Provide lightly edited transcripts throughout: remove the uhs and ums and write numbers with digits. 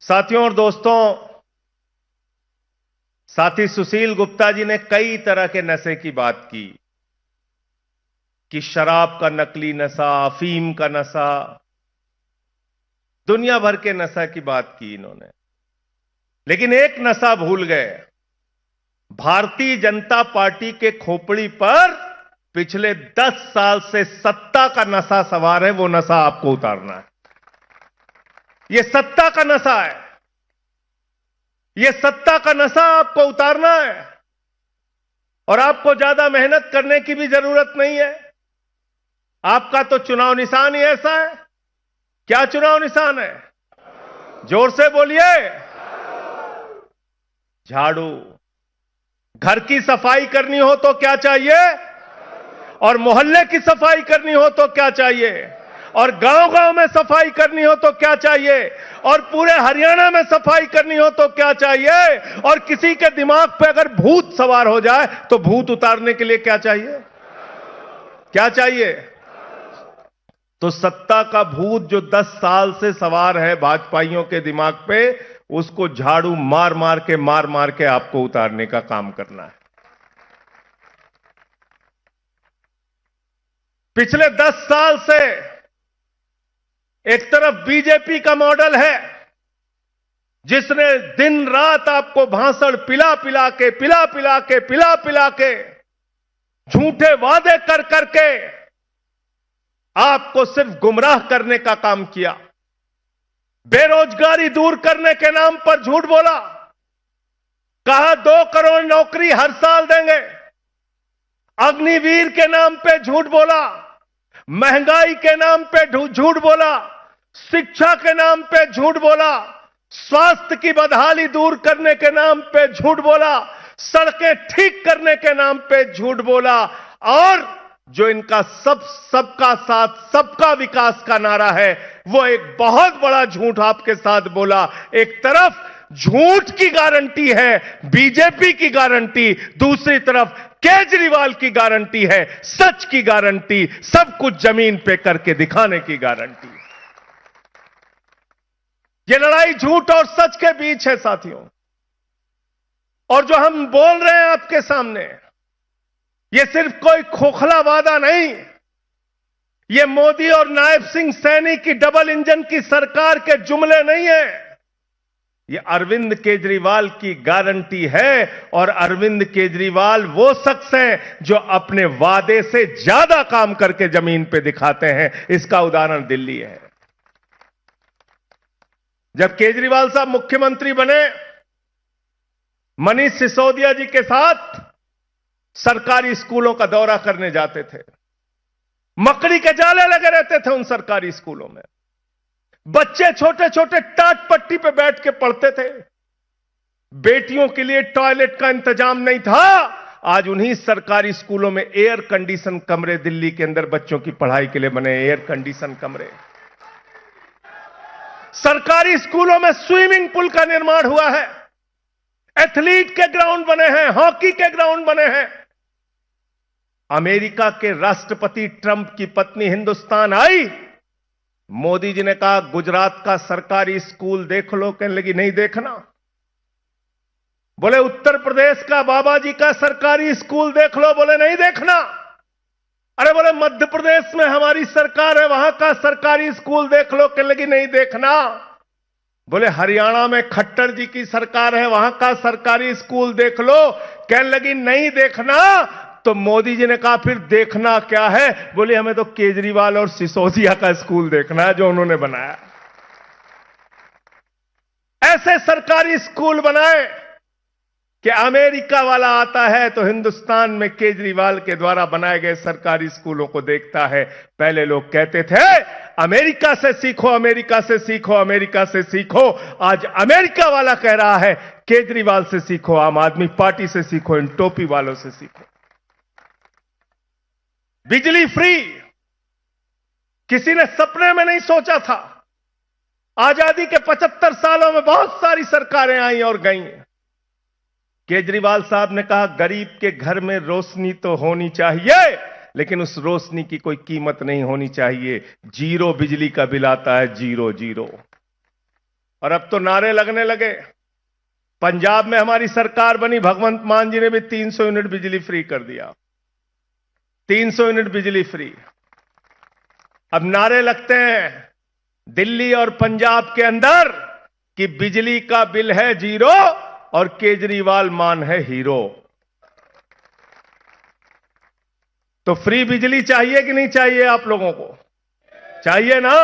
साथियों और दोस्तों, साथी सुशील गुप्ता जी ने कई तरह के नशे की बात की कि शराब का नकली नशा, अफीम का नशा, दुनिया भर के नशा की बात की इन्होंने। लेकिन एक नशा भूल गए। भारतीय जनता पार्टी के खोपड़ी पर पिछले 10 साल से सत्ता का नशा सवार है। वो नशा आपको उतारना है। ये सत्ता का नशा है। ये सत्ता का नशा आपको उतारना है और आपको ज्यादा मेहनत करने की भी जरूरत नहीं है। आपका तो चुनाव निशान ही ऐसा है। क्या चुनाव निशान है? जोर से बोलिए। झाड़ू। घर की सफाई करनी हो तो क्या चाहिए? और मोहल्ले की सफाई करनी हो तो क्या चाहिए? और गांव-गांव में सफाई करनी हो तो क्या चाहिए? और पूरे हरियाणा में सफाई करनी हो तो क्या चाहिए? और किसी के दिमाग पे अगर भूत सवार हो जाए तो भूत उतारने के लिए क्या चाहिए? क्या चाहिए? तो सत्ता का भूत जो 10 साल से सवार है भाजपाइयों के दिमाग पे, उसको झाड़ू मार मार के आपको उतारने का काम करना है। पिछले 10 साल से एक तरफ बीजेपी का मॉडल है जिसने दिन रात आपको भाषण पिला पिला के झूठे वादे कर करके आपको सिर्फ गुमराह करने का काम किया। बेरोजगारी दूर करने के नाम पर झूठ बोला। कहा 2 करोड़ नौकरी हर साल देंगे। अग्निवीर के नाम पे झूठ बोला। महंगाई के नाम पे झूठ बोला। शिक्षा के नाम पे झूठ बोला। स्वास्थ्य की बदहाली दूर करने के नाम पे झूठ बोला। सड़कें ठीक करने के नाम पे झूठ बोला। और जो इनका सबका साथ सबका विकास का नारा है, वो एक बहुत बड़ा झूठ आपके साथ बोला। एक तरफ झूठ की गारंटी है बीजेपी की गारंटी, दूसरी तरफ केजरीवाल की गारंटी है सच की गारंटी, सब कुछ जमीन पे करके दिखाने की गारंटी। ये लड़ाई झूठ और सच के बीच है साथियों। और जो हम बोल रहे हैं आपके सामने, ये सिर्फ कोई खोखला वादा नहीं। ये मोदी और नायब सिंह सैनी की डबल इंजन की सरकार के जुमले नहीं है। ये अरविंद केजरीवाल की गारंटी है। और अरविंद केजरीवाल वो शख्स हैं जो अपने वादे से ज्यादा काम करके जमीन पे दिखाते हैं। इसका उदाहरण दिल्ली है। जब केजरीवाल साहब मुख्यमंत्री बने, मनीष सिसोदिया जी के साथ सरकारी स्कूलों का दौरा करने जाते थे। मकड़ी के जाले लगे रहते थे उन सरकारी स्कूलों में। बच्चे छोटे छोटे टाट पट्टी पे बैठ के पढ़ते थे। बेटियों के लिए टॉयलेट का इंतजाम नहीं था। आज उन्हीं सरकारी स्कूलों में एयर कंडीशन कमरे दिल्ली के अंदर बच्चों की पढ़ाई के लिए बने। एयर कंडीशन कमरे। सरकारी स्कूलों में स्विमिंग पूल का निर्माण हुआ है। एथलीट के ग्राउंड बने हैं। हॉकी के ग्राउंड बने हैं। अमेरिका के राष्ट्रपति ट्रंप की पत्नी हिंदुस्तान आई। मोदी जी ने कहा गुजरात का सरकारी स्कूल देख लो। कहने लगी नहीं देखना। बोले उत्तर प्रदेश का बाबा जी का सरकारी स्कूल देख लो। बोले नहीं देखना। अरे बोले मध्य प्रदेश में हमारी सरकार है, वहां का सरकारी स्कूल देख लो। कहने लगी नहीं देखना। बोले हरियाणा में खट्टर जी की सरकार है, वहां का सरकारी स्कूल देख लो। कहने लगी नहीं देखना। तो मोदी जी ने कहा फिर देखना क्या है? बोले हमें तो केजरीवाल और सिसोदिया का स्कूल देखना है जो उन्होंने बनाया। ऐसे सरकारी स्कूल बनाए कि अमेरिका वाला आता है तो हिंदुस्तान में केजरीवाल के द्वारा बनाए गए सरकारी स्कूलों को देखता है। पहले लोग कहते थे अमेरिका से सीखो, अमेरिका से सीखो, अमेरिका से सीखो। आज अमेरिका वाला कह रहा है केजरीवाल से सीखो, आम आदमी पार्टी से सीखो, इन टोपी वालों से सीखो। बिजली फ्री किसी ने सपने में नहीं सोचा था। आजादी के 75 सालों में बहुत सारी सरकारें आई और गईं। केजरीवाल साहब ने कहा गरीब के घर में रोशनी तो होनी चाहिए, लेकिन उस रोशनी की कोई कीमत नहीं होनी चाहिए। जीरो बिजली का बिल आता है, जीरो। और अब तो नारे लगने लगे। पंजाब में हमारी सरकार बनी, भगवंत मान जी ने भी 300 यूनिट बिजली फ्री कर दिया, 300 यूनिट बिजली फ्री। अब नारे लगते हैं दिल्ली और पंजाब के अंदर कि बिजली का बिल है 0 और केजरीवाल मान है हीरो। तो फ्री बिजली चाहिए कि नहीं चाहिए? आप लोगों को चाहिए ना?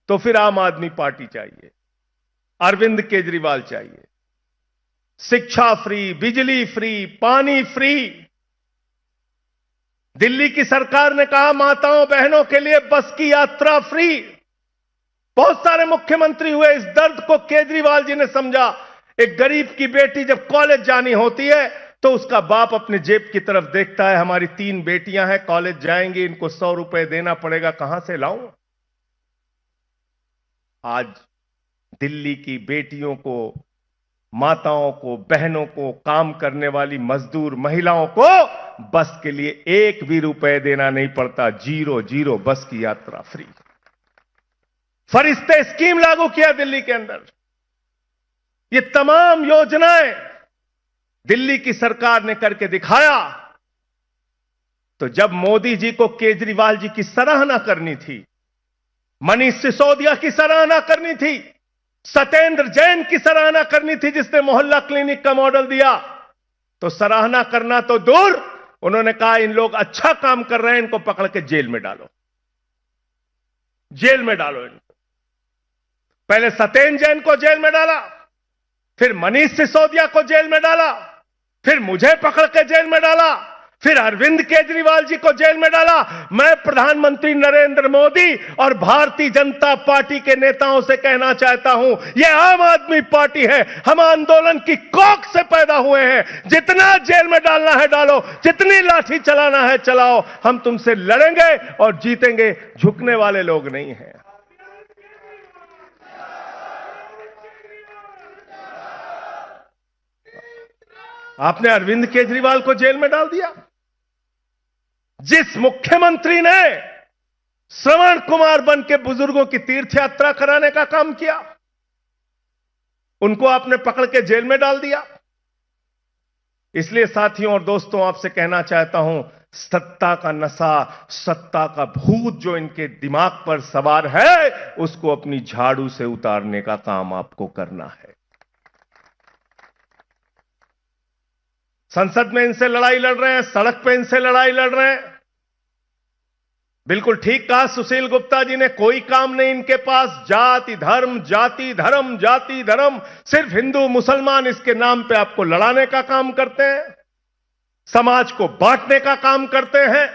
तो फिर आम आदमी पार्टी चाहिए, अरविंद केजरीवाल चाहिए। शिक्षा फ्री, बिजली फ्री, पानी फ्री। दिल्ली की सरकार ने कहा माताओं बहनों के लिए बस की यात्रा फ्री। बहुत सारे मुख्यमंत्री हुए, इस दर्द को केजरीवाल जी ने समझा। एक गरीब की बेटी जब कॉलेज जानी होती है तो उसका बाप अपने जेब की तरफ देखता है, हमारी 3 बेटियां हैं, कॉलेज जाएंगी, इनको 100 रुपए देना पड़ेगा, कहां से लाऊं? आज दिल्ली की बेटियों को, माताओं को, बहनों को, काम करने वाली मजदूर महिलाओं को बस के लिए 1 भी रुपए देना नहीं पड़ता। 0 बस की यात्रा फ्री। फरिश्ते स्कीम लागू किया दिल्ली के अंदर। ये तमाम योजनाएं दिल्ली की सरकार ने करके दिखाया। तो जब मोदी जी को केजरीवाल जी की सराहना करनी थी, मनीष सिसोदिया की सराहना करनी थी, सत्येंद्र जैन की सराहना करनी थी जिसने मोहल्ला क्लिनिक का मॉडल दिया, तो सराहना करना तो दूर, उन्होंने कहा इन लोग अच्छा काम कर रहे हैं, इनको पकड़ के जेल में डालो, जेल में डालो इनको। पहले सत्येंद्र जैन को जेल में डाला, फिर मनीष सिसोदिया को जेल में डाला, फिर मुझे पकड़ के जेल में डाला, फिर अरविंद केजरीवाल जी को जेल में डाला। मैं प्रधानमंत्री नरेंद्र मोदी और भारतीय जनता पार्टी के नेताओं से कहना चाहता हूं, यह आम आदमी पार्टी है, हम आंदोलन की कोख से पैदा हुए हैं। जितना जेल में डालना है डालो, जितनी लाठी चलाना है चलाओ, हम तुमसे लड़ेंगे और जीतेंगे, झुकने वाले लोग नहीं हैं। आपने अरविंद केजरीवाल को जेल में डाल दिया। जिस मुख्यमंत्री ने श्रवण कुमार बन के बुजुर्गों की तीर्थ यात्रा कराने का काम किया, उनको आपने पकड़ के जेल में डाल दिया। इसलिए साथियों और दोस्तों, आपसे कहना चाहता हूं, सत्ता का नशा, सत्ता का भूत जो इनके दिमाग पर सवार है, उसको अपनी झाड़ू से उतारने का काम आपको करना है। संसद में इनसे लड़ाई लड़ रहे हैं, सड़क पे इनसे लड़ाई लड़ रहे हैं। बिल्कुल ठीक कहा सुशील गुप्ता जी ने, कोई काम नहीं इनके पास, जाति धर्म, जाति धर्म, जाति धर्म, सिर्फ हिंदू मुसलमान इसके नाम पे आपको लड़ाने का काम करते हैं, समाज को बांटने का काम करते हैं।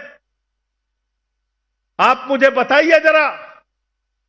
आप मुझे बताइए जरा,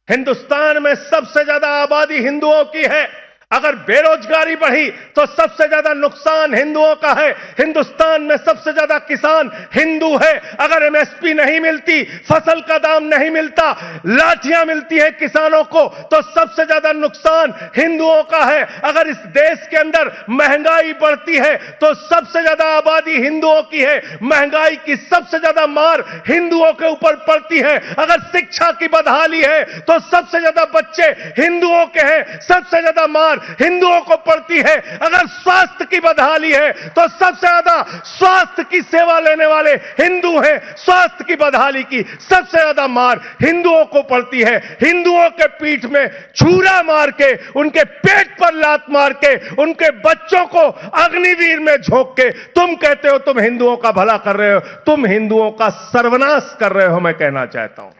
हिंदुस्तान में सबसे ज्यादा आबादी हिंदुओं की है, अगर बेरोजगारी बढ़ी तो सबसे ज्यादा नुकसान हिंदुओं का है। हिंदुस्तान में सबसे ज्यादा किसान हिंदू है, अगर एमएसपी नहीं मिलती, फसल का दाम नहीं मिलता, लाठियां मिलती है किसानों को, तो सबसे ज्यादा नुकसान हिंदुओं का है। अगर इस देश के अंदर महंगाई बढ़ती है तो सबसे ज्यादा आबादी हिंदुओं की है, महंगाई की सबसे ज्यादा मार हिंदुओं के ऊपर पड़ती है। अगर शिक्षा की बदहाली है तो सबसे ज्यादा बच्चे हिंदुओं के हैं, सबसे ज्यादा मार हिंदुओं को पड़ती है। अगर स्वास्थ्य की बदहाली है तो सबसे ज्यादा स्वास्थ्य की सेवा लेने वाले हिंदू हैं, स्वास्थ्य की बदहाली की सबसे ज्यादा मार हिंदुओं को पड़ती है। हिंदुओं के पीठ में छुरा मार के, उनके पेट पर लात मार के, उनके बच्चों को अग्निवीर में झोंक के तुम कहते हो तुम हिंदुओं का भला कर रहे हो, तुम हिंदुओं का सर्वनाश कर रहे हो। मैं कहना चाहता हूं,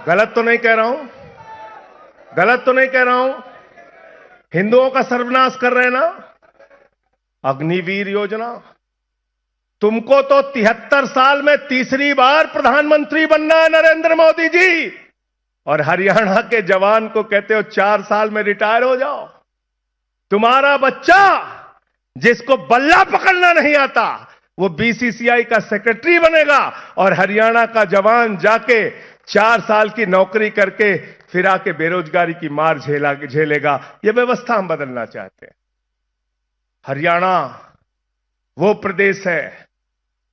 गलत तो नहीं कह रहा हूं, गलत तो नहीं कह रहा हूं, हिंदुओं का सर्वनाश कर रहे हैं ना। अग्निवीर योजना, तुमको तो 73 साल में तीसरी बार प्रधानमंत्री बनना है नरेंद्र मोदी जी, और हरियाणा के जवान को कहते हो 4 साल में रिटायर हो जाओ। तुम्हारा बच्चा जिसको बल्ला पकड़ना नहीं आता वो बीसीसीआई का सेक्रेटरी बनेगा, और हरियाणा का जवान जाके 4 साल की नौकरी करके फिर आके बेरोजगारी की मार झेलेगा। यह व्यवस्था हम बदलना चाहते हैं। हरियाणा वो प्रदेश है,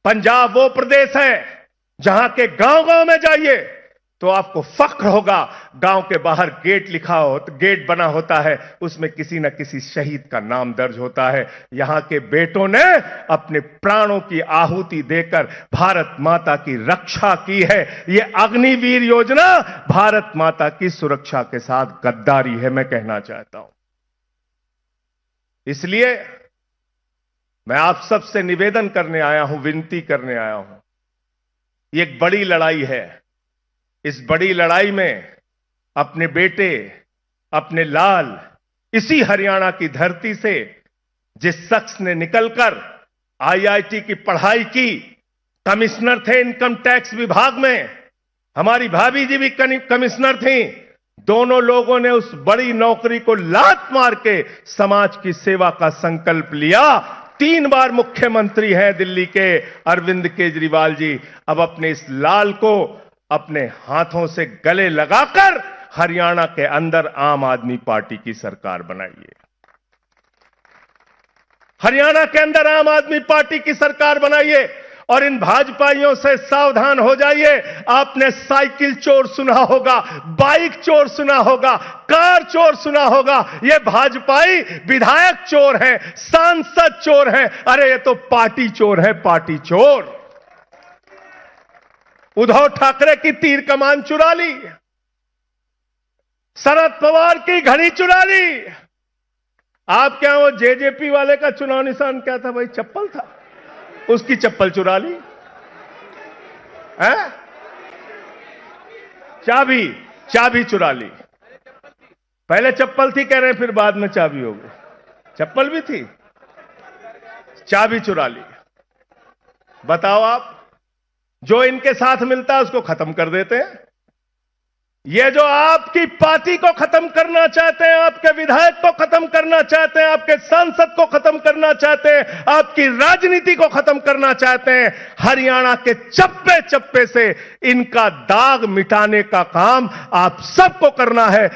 पंजाब वो प्रदेश है जहां के गांव-गांव में जाइए तो आपको फख्र होगा, गांव के बाहर गेट बना होता है, उसमें किसी न किसी शहीद का नाम दर्ज होता है। यहां के बेटों ने अपने प्राणों की आहुति देकर भारत माता की रक्षा की है। यह अग्निवीर योजना भारत माता की सुरक्षा के साथ गद्दारी है, मैं कहना चाहता हूं। इसलिए मैं आप सबसे निवेदन करने आया हूं, विनती करने आया हूं। ये एक बड़ी लड़ाई है। इस बड़ी लड़ाई में अपने बेटे, अपने लाल, इसी हरियाणा की धरती से जिस शख्स ने निकलकर आईआईटी की पढ़ाई की, कमिश्नर थे इनकम टैक्स विभाग में, हमारी भाभी जी भी कमिश्नर थी, दोनों लोगों ने उस बड़ी नौकरी को लात मार के समाज की सेवा का संकल्प लिया। 3 बार मुख्यमंत्री हैं दिल्ली के अरविंद केजरीवाल जी। अब अपने इस लाल को अपने हाथों से गले लगाकर हरियाणा के अंदर आम आदमी पार्टी की सरकार बनाइए। हरियाणा के अंदर आम आदमी पार्टी की सरकार बनाइए और इन भाजपाइयों से सावधान हो जाइए। आपने साइकिल चोर सुना होगा, बाइक चोर सुना होगा, कार चोर सुना होगा। ये भाजपाई विधायक चोर हैं, सांसद चोर हैं। अरे ये तो पार्टी चोर है, पार्टी चोर। उद्धव ठाकरे की तीर कमान चुरा ली, शरद पवार की घड़ी चुरा ली। आप क्या वो जेजेपी वाले का चुनाव निशान क्या था भाई? चप्पल था, उसकी चप्पल चुरा ली है? चाबी चुरा ली। पहले चप्पल थी कह रहे हैं, फिर बाद में चाबी हो गई। चप्पल भी थी, चाबी चुरा ली। बताओ आप, जो इनके साथ मिलता है उसको खत्म कर देते हैं। ये जो आपकी पार्टी को खत्म करना चाहते हैं, आपके विधायक को खत्म करना चाहते हैं, आपके सांसद को खत्म करना चाहते हैं, आपकी राजनीति को खत्म करना चाहते हैं, हरियाणा के चप्पे चप्पे से इनका दाग मिटाने का काम आप सबको करना है।